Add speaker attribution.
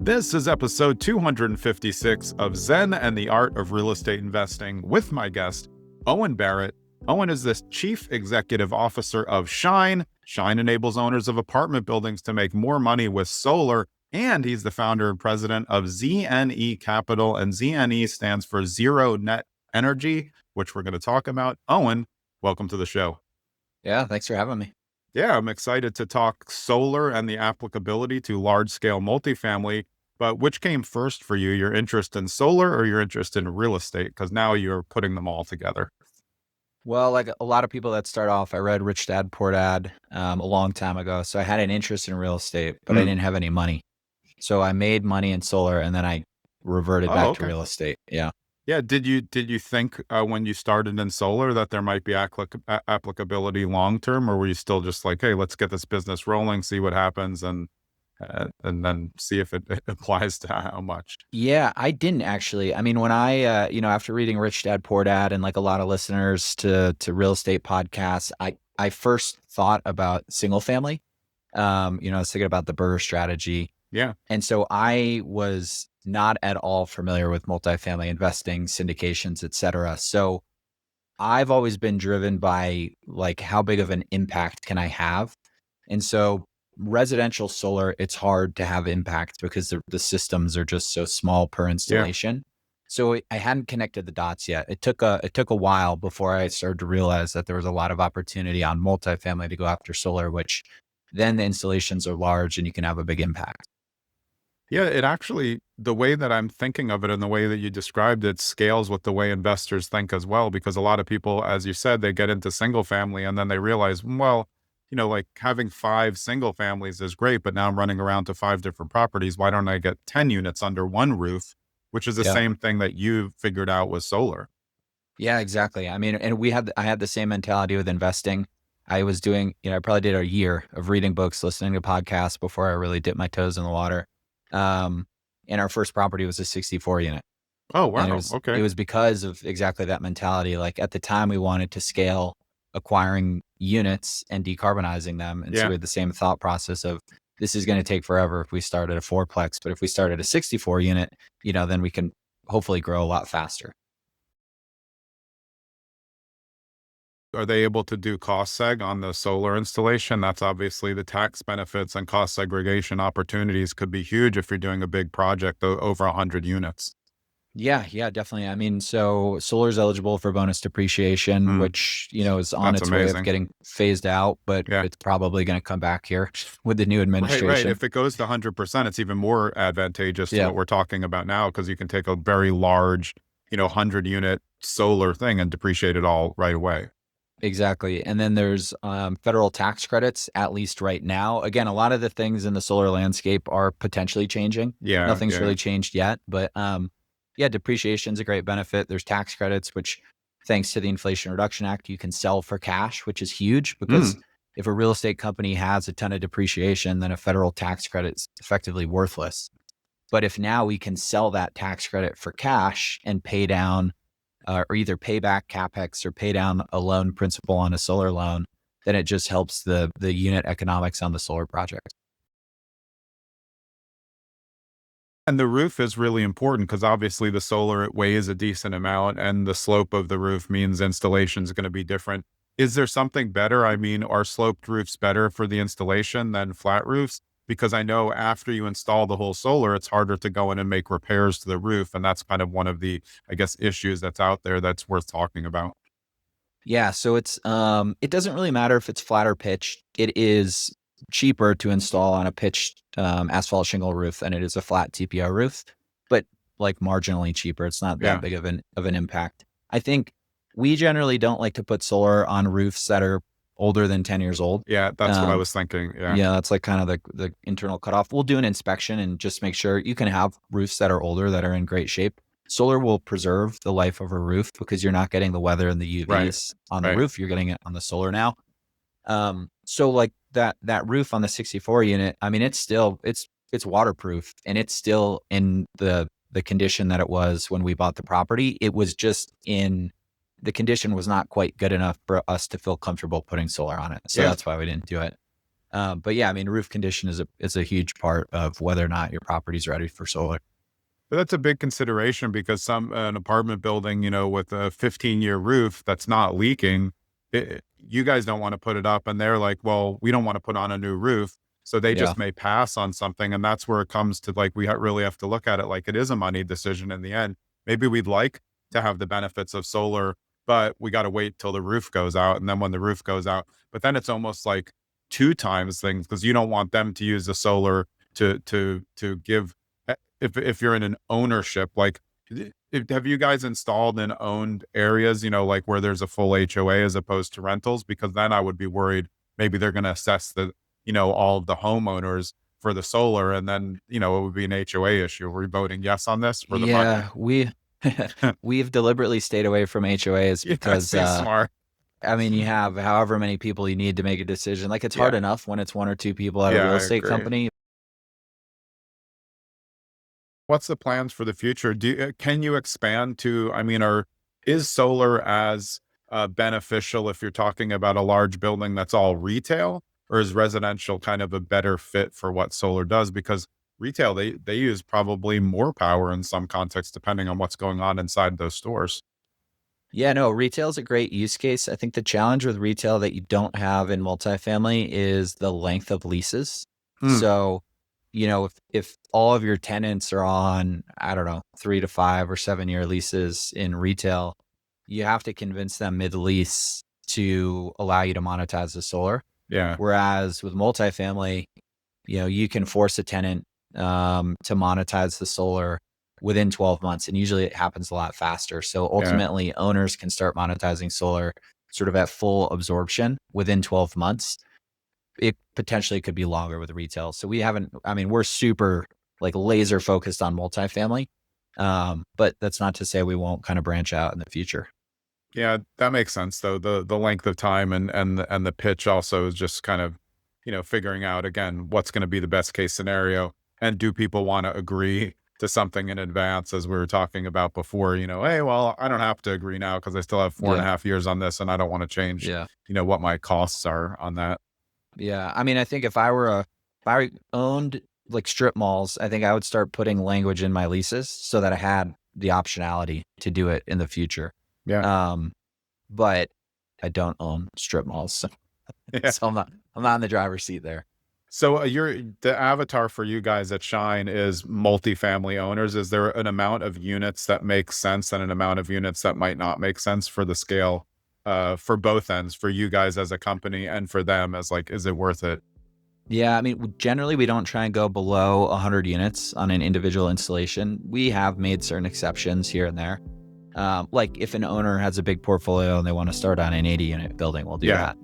Speaker 1: This is episode 256 of Zen and the Art of Real Estate Investing with my guest, Owen Barrett. Owen is the Chief Executive Officer of Shine. Shine enables owners of apartment buildings to make more money with solar, and he's the founder and president of ZNE Capital, and ZNE stands for Zero Net Energy, which we're going to talk about. Owen, welcome to the show.
Speaker 2: Yeah, thanks for having me.
Speaker 1: Yeah, I'm excited to talk solar and the applicability to large-scale multifamily. But which came first for you, your interest in solar or your interest in real estate? Because now you're putting them all together.
Speaker 2: Well, like a lot of people that start off, I read Rich Dad, Poor Dad a long time ago. So I had an interest in real estate, but I didn't have any money. So I made money in solar and then I reverted back to real estate. Yeah.
Speaker 1: Yeah. Did you think when you started in solar that there might be applicability long-term, or were you still just like, hey, let's get this business rolling, see what happens, and then see if it applies to how much?
Speaker 2: Yeah, I didn't actually. I mean, when I, after reading Rich Dad, Poor Dad and like a lot of listeners to real estate podcasts, I first thought about single family. I was thinking about the Burr strategy.
Speaker 1: Yeah.
Speaker 2: And so I was not at all familiar with multifamily investing, syndications, et cetera. So I've always been driven by like, how big of an impact can I have? And so residential solar, it's hard to have impact because the systems are just so small per installation. Yeah. So I hadn't connected the dots yet. It took a while before I started to realize that there was a lot of opportunity on multifamily to go after solar, which then the installations are large and you can have a big impact.
Speaker 1: Yeah, it actually, the way that I'm thinking of it and the way that you described it scales with the way investors think as well, because a lot of people, as you said, they get into single family and then they realize, well, like having 5 single families is great, but now I'm running around to 5 different properties. Why don't I get 10 units under one roof, which is the same thing that you figured out with solar?
Speaker 2: Yeah, exactly. I mean, and I had the same mentality with investing. I was doing, I probably did a year of reading books, listening to podcasts before I really dipped my toes in the water. And our first property was a 64 unit.
Speaker 1: Oh, wow.
Speaker 2: And
Speaker 1: Okay.
Speaker 2: It was because of exactly that mentality. Like at the time we wanted to scale acquiring units and decarbonizing them. And so we had the same thought process of this is going to take forever if we start at a 4-plex, but if we start at a 64 unit, then we can hopefully grow a lot faster.
Speaker 1: Are they able to do cost seg on the solar installation? That's obviously the tax benefits and cost segregation opportunities could be huge if you're doing a big project over 100 units.
Speaker 2: Yeah, definitely. I mean, so solar is eligible for bonus depreciation, which, is on its way of getting phased out, but it's probably going to come back here with the new administration.
Speaker 1: Right. If it goes to 100%, it's even more advantageous to what we're talking about now, because you can take a very large, 100 unit solar thing and depreciate it all right away.
Speaker 2: Exactly. And then there's federal tax credits, at least right now. Again, a lot of the things in the solar landscape are potentially changing.
Speaker 1: Yeah.
Speaker 2: Nothing's really changed yet, but depreciation is a great benefit. There's tax credits, which thanks to the Inflation Reduction Act, you can sell for cash, which is huge because if a real estate company has a ton of depreciation, then a federal tax credit is effectively worthless. But if now we can sell that tax credit for cash and pay down or either pay back CapEx or pay down a loan principal on a solar loan, then it just helps the unit economics on the solar project.
Speaker 1: And the roof is really important because obviously the solar, it weighs a decent amount and the slope of the roof means installation is going to be different. Is there something better? I mean, are sloped roofs better for the installation than flat roofs? Because I know after you install the whole solar, it's harder to go in and make repairs to the roof. And that's kind of one of the, I guess, issues that's out there that's worth talking about.
Speaker 2: Yeah. So it's, it doesn't really matter if it's flat or pitched. It is cheaper to install on a pitched asphalt shingle roof than it is a flat TPO roof, but like marginally cheaper. It's not that big of an impact. I think we generally don't like to put solar on roofs that are older than 10 years old.
Speaker 1: Yeah, that's what I was thinking.
Speaker 2: Yeah, that's like kind of the internal cutoff. We'll do an inspection and just make sure you can have roofs that are older that are in great shape. Solar will preserve the life of a roof because you're not getting the weather and the UVs on the roof. You're getting it on the solar now. So like that roof on the 64 unit, I mean, it's waterproof and it's still in the condition that it was when we bought the property. It was just the condition was not quite good enough for us to feel comfortable putting solar on it. So that's why we didn't do it. But yeah, I mean, roof condition is a huge part of whether or not your property's ready for solar.
Speaker 1: But that's a big consideration because an apartment building, with a 15-year roof that's not leaking, you guys don't want to put it up, and they're like, well, we don't want to put on a new roof. So they
Speaker 2: Yeah.
Speaker 1: just may pass on something. And that's where it comes to, like, really have to look at it like it is a money decision in the end. Maybe we'd like to have the benefits of solar, but we got to wait till the roof goes out. And then when the roof goes out, but then it's almost like two times things, because you don't want them to use the solar to give, if you're in an ownership, like, have you guys installed in owned areas, like where there's a full HOA as opposed to rentals? Because then I would be worried maybe they're going to assess all of the homeowners for the solar, and then, it would be an HOA issue. Are we voting yes on this for the money?
Speaker 2: Yeah, we've deliberately stayed away from HOAs
Speaker 1: Yeah, I
Speaker 2: because
Speaker 1: see, smart.
Speaker 2: I mean, you have however many people you need to make a decision. Like, it's hard
Speaker 1: Yeah,
Speaker 2: enough when it's one or two people at a
Speaker 1: yeah,
Speaker 2: real
Speaker 1: I
Speaker 2: estate
Speaker 1: agree.
Speaker 2: company.
Speaker 1: What's the plans for the future? Can you expand to, I mean, is solar as beneficial if you're talking about a large building that's all retail, or is residential kind of a better fit for what solar does? Because retail, they use probably more power in some context, depending on what's going on inside those stores.
Speaker 2: Yeah, no, retail is a great use case. I think the challenge with retail that you don't have in multifamily is the length of leases.
Speaker 1: Hmm.
Speaker 2: So, if all of your tenants are on, I don't know, 3 to 5 or 7 year leases in retail, you have to convince them mid-lease to allow you to monetize the solar.
Speaker 1: Yeah,
Speaker 2: Whereas with multifamily, you can force a tenant to monetize the solar within 12 months. And usually it happens a lot faster. So
Speaker 1: yeah,
Speaker 2: ultimately, owners can start monetizing solar sort of at full absorption within 12 months. It potentially could be longer with retail. So we haven't, I mean, we're super like laser focused on multifamily. But that's not to say we won't kind of branch out in the future.
Speaker 1: yeah. That makes sense, though. The length of time and the pitch also is just kind of, figuring out again what's going to be the best case scenario, and do people want to agree to something in advance, as we were talking about before. Hey, well, I don't have to agree now because I still have four and
Speaker 2: Yeah.
Speaker 1: a half years on this, and I don't want to change,
Speaker 2: Yeah.
Speaker 1: what my costs are on that.
Speaker 2: Yeah. I mean, I think if I owned like strip malls, I think I would start putting language in my leases so that I had the optionality to do it in the future.
Speaker 1: Yeah.
Speaker 2: Um, but I don't own strip malls, so,
Speaker 1: Yeah.
Speaker 2: so I'm not in the driver's seat there.
Speaker 1: So the avatar for you guys at Shine is multifamily owners. Is there an amount of units that makes sense and an amount of units that might not make sense for the scale, for both ends, for you guys as a company and for them as, like, is it worth it?
Speaker 2: Yeah, I mean, generally we don't try and go below 100 units on an individual installation. We have made certain exceptions here and there. Like if an owner has a big portfolio and they want to start on an 80 unit building, we'll do
Speaker 1: Yeah.
Speaker 2: that.